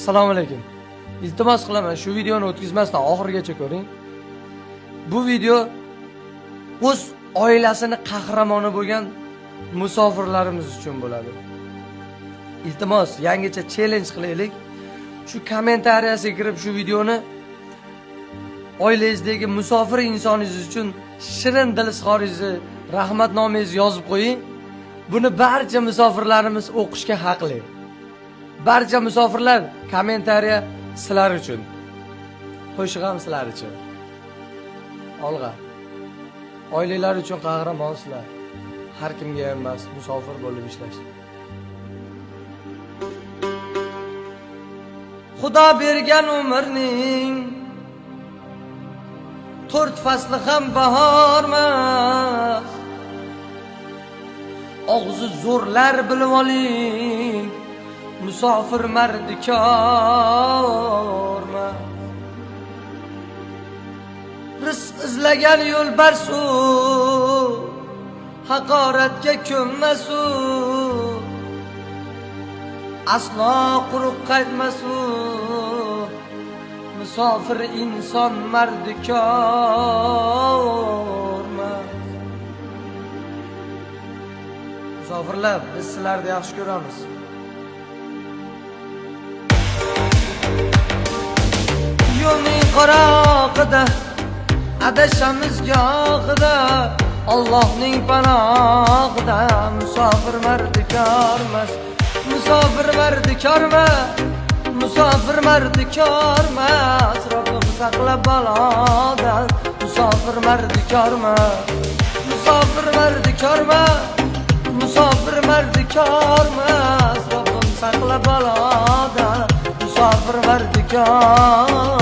Assalomu alaykum. Iltimos qilaman, shu videoni o'tkazmasdan oxirigacha ko'ring. Bu video o'z oilasini qahramoni bo'lgan musofirlarimiz uchun bo'ladi. Iltimos, yangicha challenge qilaylik. Shu kommentariyasiga kirib shu videoni oilangizdagi musofir insoningiz uchun shirin dil izhoringizni, rahmatnomangizni yozib qo'ying. Buni barcha musofirlarimiz o'qishga haqli. Barcha musofirlar kommentariya sizlar uchun. Qo'shiq ham sizlar uchun. Olg'a. Oilalar uchun qahramonsizlar. Har kimga emas, musofir bo'lib ishlash. Xudo bergan umrning 4 fasli ham bahormas. Og'zi zo'rlar bilib oling, musofir mardikormas. Rizq izlagan yo'lbarsu, haqoratga ko'nmasu, aslo quruq qaytmasu. Musofir inson mardikormas. Musofirlar, biz sizlarni yaxshi ko'ramiz. Yo'lning qorog'ida adashamiz gohida, Allohning panohida. Musofir mardikormas. Musofir mardikormas. Musofir mardikormas. Robbim saqlab balodan. Musofir mardikormas. Musofir mardikormas. Musofir mardikormas. Robbim saqlab balodan. Musofir mardikor.